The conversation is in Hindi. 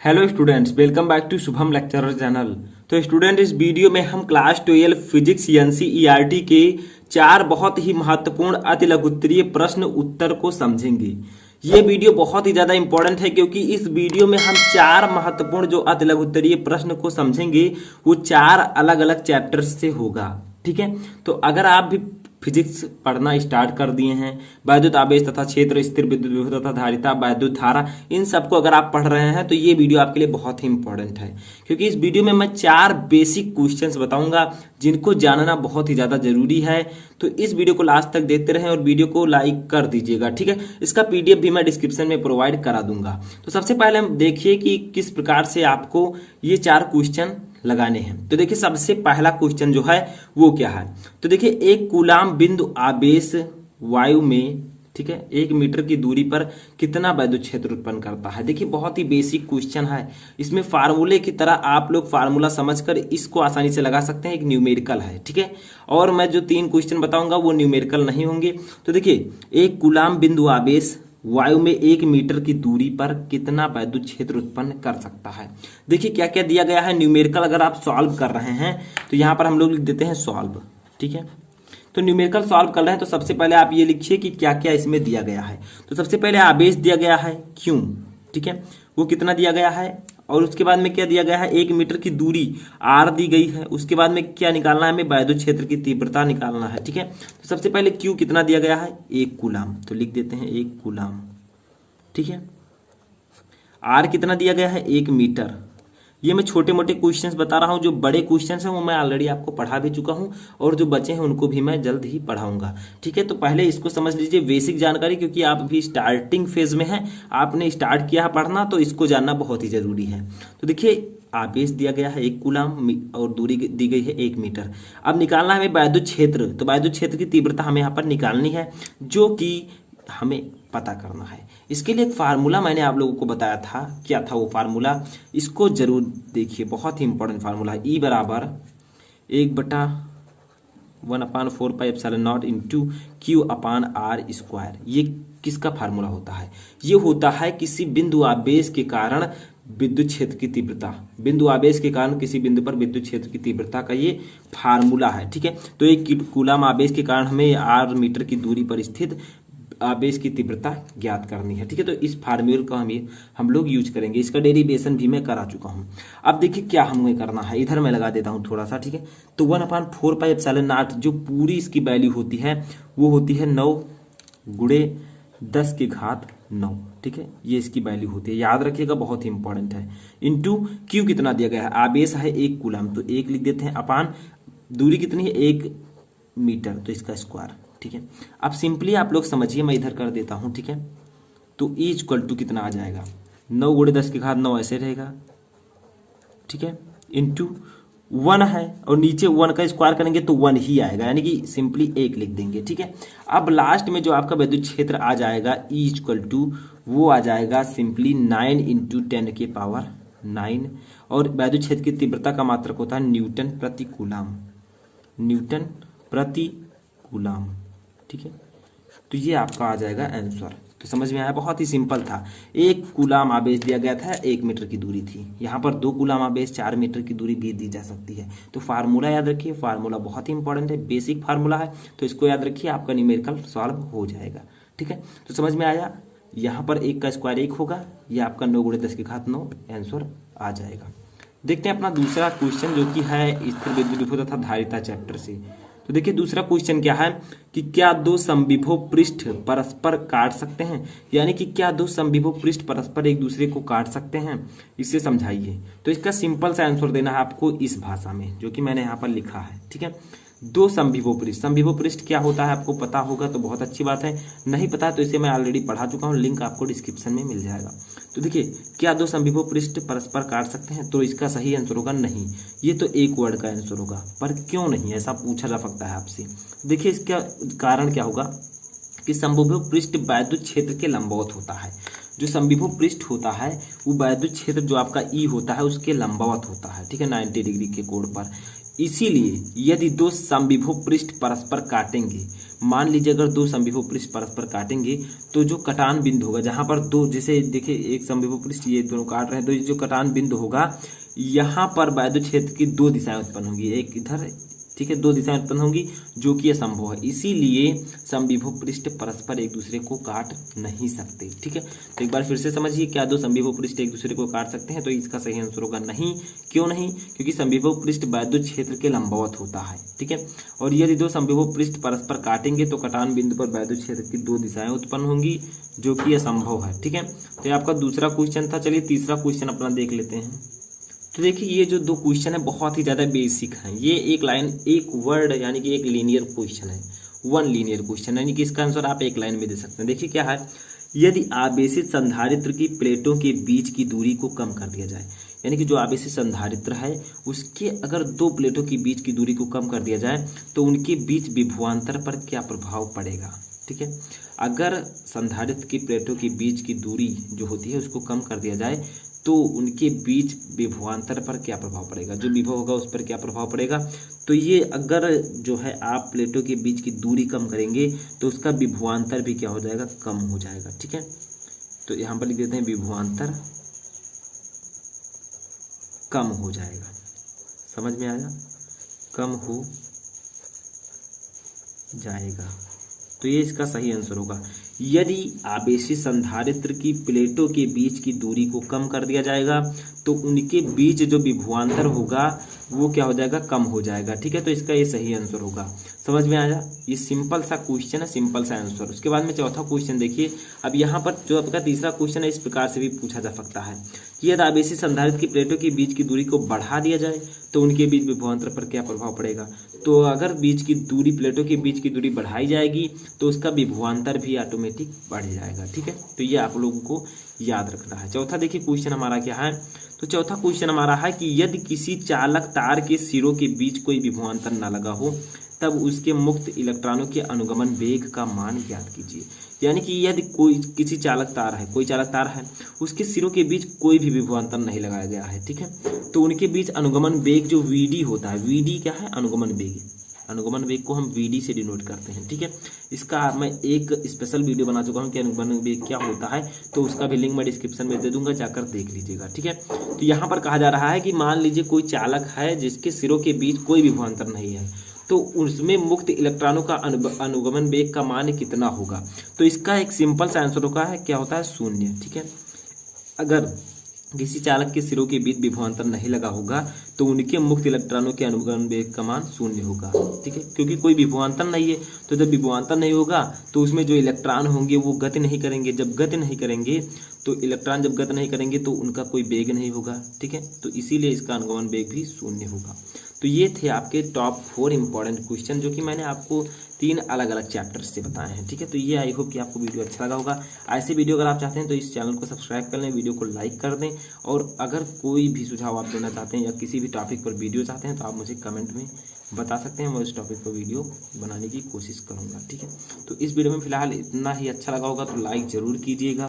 Hello students, welcome back to Shubham lecturer channel. तो स्टूडेंट, इस वीडियो में हम क्लास 12 फिजिक्स एनसीईआरटी के 4 बहुत ही महत्वपूर्ण अतिलघुत्तरीय प्रश्न उत्तर को समझेंगे। ये वीडियो बहुत ही ज़्यादा इंपॉर्टेंट है क्योंकि इस वीडियो में हम 4 महत्वपूर्ण जो अतिलघुत्तरीय प्रश्न को समझेंगे वो 4 अलग अलग चैप्टर्स से होगा। ठीक है, तो अगर आप भी फिजिक्स पढ़ना स्टार्ट कर दिए हैं, वैद्युत आवेश तथा क्षेत्र, स्थिर विद्युत विभव तथा धारिता, वैद्युत धारा, इन सबको अगर आप पढ़ रहे हैं तो ये वीडियो आपके लिए बहुत ही इंपॉर्टेंट है क्योंकि इस वीडियो में मैं 4 बेसिक क्वेश्चंस बताऊंगा जिनको जानना बहुत ही ज़्यादा जरूरी है। तो इस वीडियो को लास्ट तक देखते रहें और वीडियो को लाइक कर दीजिएगा। ठीक है, इसका पीडीएफ भी मैं डिस्क्रिप्शन में प्रोवाइड करा दूंगा। तो सबसे पहले हम देखिए कि किस प्रकार से आपको ये 4 क्वेश्चन लगाने हैं। तो देखिए, सबसे पहला क्वेश्चन जो है वो क्या है। तो देखिए, एक कूलाम बिंदु आवेश वायु में, ठीक है, 1 मीटर की दूरी पर कितना वैद्युत क्षेत्र उत्पन्न करता है। देखिए, बहुत ही बेसिक क्वेश्चन है। इसमें फार्मूले की तरह आप लोग फार्मूला समझकर इसको आसानी से लगा सकते हैं। एक न्यूमेरिकल है, ठीक है, और मैं जो 3 क्वेश्चन बताऊंगा वो न्यूमेरिकल नहीं होंगे। तो देखिए, एक कूलाम बिंदु आवेश वायु में 1 मीटर की दूरी पर कितना वैद्युत क्षेत्र उत्पन्न कर सकता है। देखिए, क्या क्या दिया गया है। न्यूमेरिकल अगर आप सॉल्व कर रहे हैं तो यहां पर हम लोग लिख देते हैं सॉल्व। ठीक है, तो न्यूमेरिकल सॉल्व कर रहे हैं तो सबसे पहले आप ये लिखिए कि क्या क्या इसमें दिया गया है। तो सबसे पहले आवेश दिया गया है क्यों, ठीक है, वो कितना दिया गया है, और उसके बाद में क्या दिया गया है, 1 मीटर की दूरी आर दी गई है। उसके बाद में क्या निकालना है, हमें वैद्युत क्षेत्र की तीव्रता निकालना है। ठीक है, तो सबसे पहले क्यू कितना दिया गया है, 1 कूलाम, तो लिख देते हैं 1 कूलाम। ठीक है, आर कितना दिया गया है, 1 मीटर। ये मैं छोटे मोटे क्वेश्चंस बता रहा हूं, जो बड़े क्वेश्चंस हैं वो मैं ऑलरेडी आपको पढ़ा भी चुका हूं और जो बचे हैं उनको भी मैं जल्द ही पढ़ाऊंगा। ठीक है, तो पहले इसको समझ लीजिए बेसिक जानकारी, क्योंकि आप अभी स्टार्टिंग फेज में हैं, आपने स्टार्ट किया है पढ़ना, तो इसको जानना बहुत ही जरूरी है। तो देखिए, आवेश दिया गया है 1 कूलाम और दूरी दी गई है 1 मीटर। अब निकालना है हमें वैद्युत क्षेत्र। तो वैद्युत क्षेत्र की तीव्रता हमें यहाँ पर निकालनी है, जो कि हमें पता करना है। इसके लिए एक फार्मूला मैंने आप लोगों को बताया था। क्या था वो फार्मूला, इसको जरूर देखिए, बहुत ही इंपॉर्टेंट फार्मूला है। E बराबर 1/1/4πε0 इंटू Q अपान R स्क्वायर। ये किसका फार्मूला होता है, ये होता है किसी बिंदु आवेश के कारण विद्युत क्षेत्र की तीव्रता। बिंदु आवेश के कारण किसी बिंदु पर विद्युत क्षेत्र की तीव्रता का ये फार्मूला है। ठीक है, तो 1 कूलाम आवेश के कारण हमें R मीटर की दूरी पर स्थित आवेश की तीव्रता ज्ञात करनी है। ठीक है, तो इस फार्मूले का हम लोग यूज करेंगे। इसका डेरिवेशन भी मैं करा चुका हूं। अब देखिए क्या हमें करना है, इधर मैं लगा देता हूं थोड़ा सा। ठीक है, तो 1/4πε0 जो पूरी इसकी वैल्यू होती है वो होती है 9 × 10⁻9। ठीक है, ये इसकी वैल्यू होती है, याद रखिएगा, बहुत ही इंपॉर्टेंट है। इंटू क्यू कितना दिया गया है, आवेश है 1 कूलाम, तो 1 लिख देते हैं, अपान दूरी कितनी है 1 मीटर, तो इसका स्क्वायर। ठीक है, अब सिंपली आप लोग समझिए, मैं इधर कर देता हूं। ठीक है, तो E = कितना आ जाएगा, 9 × 10⁻9 ऐसे रहेगा। ठीक है, इंटू 1 है और नीचे 1 का स्क्वायर करेंगे तो 1 ही आएगा, यानी कि सिंपली 1 लिख देंगे। ठीक है, अब लास्ट में जो आपका विद्युत क्षेत्र आ जाएगा E = वो आ जाएगा सिंपली 9 × 10⁻9, और वैद्युत क्षेत्र की तीव्रता का मात्रक होता है न्यूटन प्रति कूलाम, न्यूटन प्रति कूलाम। ठीक है, तो ये आपका आ जाएगा आंसर। तो समझ में आया, बहुत ही सिंपल था। 1 कूलाम आवेश दिया गया था, 1 मीटर की दूरी थी। यहाँ पर 2 कूलाम आवेश 4 मीटर की दूरी भी दी जा सकती है। तो फार्मूला याद रखिए, फार्मूला बहुत ही इंपॉर्टेंट है, बेसिक फार्मूला है, तो इसको याद रखिए, आपका न्यूमेरिकल सॉल्व हो जाएगा। ठीक है, तो समझ में आया, यहाँ पर 1 का स्क्वायर 1 होगा, ये आपका 9 × 10⁻9 आंसर आ जाएगा। देखते हैं अपना दूसरा क्वेश्चन, जो कि है स्थिर विद्युत विभव तथा धारिता चैप्टर से। तो देखिए, दूसरा क्वेश्चन क्या है कि क्या 2 समविभव पृष्ठ परस्पर काट सकते हैं, यानी कि क्या 2 समविभव पृष्ठ परस्पर एक दूसरे को काट सकते हैं, इसे समझाइए। तो इसका सिंपल सा आंसर देना है आपको इस भाषा में, जो कि मैंने यहाँ पर लिखा है। ठीक है, 2 समविभव पृष्ठ, समविभव पृष्ठ क्या होता है आपको पता होगा तो बहुत अच्छी बात है, नहीं पता तो इसे मैं ऑलरेडी पढ़ा चुका हूँ, लिंक आपको डिस्क्रिप्शन में मिल जाएगा। तो देखिए, क्या 2 समविभव पृष्ठ परस्पर काट सकते हैं, तो इसका सही आंसर होगा नहीं। ये तो एक वर्ड का आंसर होगा, पर क्यों नहीं, ऐसा पूछा जा सकता है आपसे। देखिए, इसका कारण क्या होगा कि समविभव पृष्ठ वैद्युत क्षेत्र के लंबवत होता है। जो समविभव पृष्ठ होता है वो वैद्युत क्षेत्र जो आपका ई होता है उसके लंबवत होता है। ठीक है, 90 डिग्री के कोण पर। इसीलिए यदि 2 समविभव पृष्ठ परस्पर काटेंगे, मान लीजिए अगर दो समविभव पृष्ठ परस्पर काटेंगे तो जो कटान बिंदु होगा, जहां पर दो, जैसे देखिए एक समविभव पृष्ठ ये दोनों काट रहे हैं, तो ये जो कटान बिंदु होगा यहाँ पर वैद्युत क्षेत्र की दो दिशाएं उत्पन्न होंगी, एक इधर, ठीक है, दो दिशाएं उत्पन्न होंगी जो कि असंभव है। इसीलिए समविभव पृष्ठ परस्पर एक दूसरे को काट नहीं सकते। ठीक है, तो एक बार फिर से समझिए, क्या दो समविभव पृष्ठ एक दूसरे को काट सकते हैं? तो इसका सही आंसर होगा नहीं। क्यों नहीं? क्योंकि समविभव पृष्ठ वैद्युत क्षेत्र के लंबवत होता है। ठीक है, और यदि दो समविभव पृष्ठ परस्पर काटेंगे तो कटान बिंदु पर वैद्युत क्षेत्र की दो दिशाएं उत्पन्न होंगी जो कि असंभव है। ठीक है, तो ये आपका दूसरा क्वेश्चन था। चलिए तीसरा क्वेश्चन अपना देख लेते हैं। तो देखिए ये जो दो क्वेश्चन है बहुत ही ज़्यादा बेसिक हैं। ये एक लाइन, एक वर्ड, यानी कि एक लीनियर क्वेश्चन है, वन लीनियर क्वेश्चन, यानी कि इसका आंसर आप एक लाइन में दे सकते हैं। देखिए क्या है, यदि आवेशित संधारित्र की प्लेटों के बीच की दूरी को कम कर दिया जाए, यानी कि जो आवेशित संधारित्र है उसके अगर दो प्लेटों के बीच की दूरी को कम कर दिया जाए तो उनके बीच विभवांतर पर क्या प्रभाव पड़ेगा। ठीक है, अगर संधारित्र की प्लेटों के बीच की दूरी जो होती है उसको कम कर दिया जाए तो उनके बीच विभवांतर पर क्या प्रभाव पड़ेगा, जो विभव होगा उस पर क्या प्रभाव पड़ेगा। तो ये अगर जो है आप प्लेटों के बीच की दूरी कम करेंगे तो उसका विभवांतर भी क्या हो जाएगा, कम हो जाएगा। ठीक है, तो यहाँ पर लिख देते हैं विभवांतर कम हो जाएगा। समझ में आया, कम हो जाएगा, तो ये इसका सही आंसर होगा। यदि आवेशित संधारित्र की प्लेटों के बीच की दूरी को कम कर दिया जाएगा तो उनके बीच जो विभवांतर होगा वो क्या हो जाएगा, कम हो जाएगा। ठीक है, तो इसका ये सही आंसर होगा। समझ में आया, ये सिंपल सा क्वेश्चन है, सिंपल सा आंसर। उसके बाद में चौथा क्वेश्चन देखिए। अब यहाँ पर जो आपका तीसरा क्वेश्चन है इस प्रकार से भी पूछा जा सकता है कि यदि आवेशित संधारित्र की प्लेटों के बीच की दूरी को बढ़ा दिया जाए तो उनके बीच विभवांतर पर क्या प्रभाव पड़ेगा। तो अगर बीच की दूरी, प्लेटों के बीच की दूरी बढ़ाई जाएगी तो उसका विभवांतर भी ऑटोमेटिक बढ़ जाएगा। ठीक है, तो ये आप लोगों को याद रखना है। चौथा देखिए क्वेश्चन हमारा क्या है, तो चौथा क्वेश्चन हमारा है कि यदि किसी चालक तार के सिरों के बीच कोई विभवांतर न लगा हो तब उसके मुक्त इलेक्ट्रॉनों के अनुगमन वेग का मान ज्ञात कीजिए। यानी कि यदि कोई किसी चालक तार है, कोई चालक तार है, उसके सिरों के बीच कोई भी विभवांतर नहीं लगाया गया है। ठीक है, तो उनके बीच अनुगमन वेग जो वीडी होता है, वीडी क्या है, अनुगमन वेग, अनुगमन वेग को हम वीडी से डिनोट करते हैं। ठीक है, इसका मैं एक स्पेशल वीडियो बना चुका हूं कि अनुगमन वेग क्या होता है, तो उसका भी लिंक मैं डिस्क्रिप्शन में दे दूंगा, जाकर देख लीजिएगा। ठीक है, तो यहाँ पर कहा जा रहा है कि मान लीजिए कोई चालक है जिसके सिरों के बीच कोई विभवांतर नहीं है, तो उसमें मुक्त इलेक्ट्रॉनों का अनुगमन वेग का मान कितना होगा। तो इसका एक सिंपल सा आंसर होगा है, क्या होता है, शून्य। ठीक है, अगर किसी चालक के सिरों के बीच विभवांतर नहीं लगा होगा तो उनके मुक्त इलेक्ट्रॉनों के अनुगमन वेग का मान शून्य होगा। ठीक है, क्योंकि कोई विभवांतर नहीं है, तो जब विभवांतर नहीं होगा तो उसमें जो इलेक्ट्रॉन होंगे वो गति नहीं करेंगे। जब गति नहीं करेंगे तो इलेक्ट्रॉन जब गति नहीं करेंगे तो उनका कोई वेग नहीं होगा। ठीक है, तो इसीलिए इसका अनुगमन वेग भी शून्य होगा। तो ये थे आपके टॉप 4 इंपॉर्टेंट क्वेश्चन जो कि मैंने आपको 3 अलग अलग चैप्टर्स से बताए हैं। ठीक है, तो ये आई होप कि आपको वीडियो अच्छा लगा होगा। ऐसे वीडियो अगर आप चाहते हैं तो इस चैनल को सब्सक्राइब कर लें, वीडियो को लाइक कर दें, और अगर कोई भी सुझाव आप देना चाहते हैं या किसी भी टॉपिक पर वीडियो चाहते हैं तो आप मुझे कमेंट में बता सकते हैं, मैं उस टॉपिक पर वीडियो बनाने की कोशिश करूँगा। ठीक है, तो इस वीडियो में फिलहाल इतना ही। अच्छा लगा होगा तो लाइक ज़रूर कीजिएगा।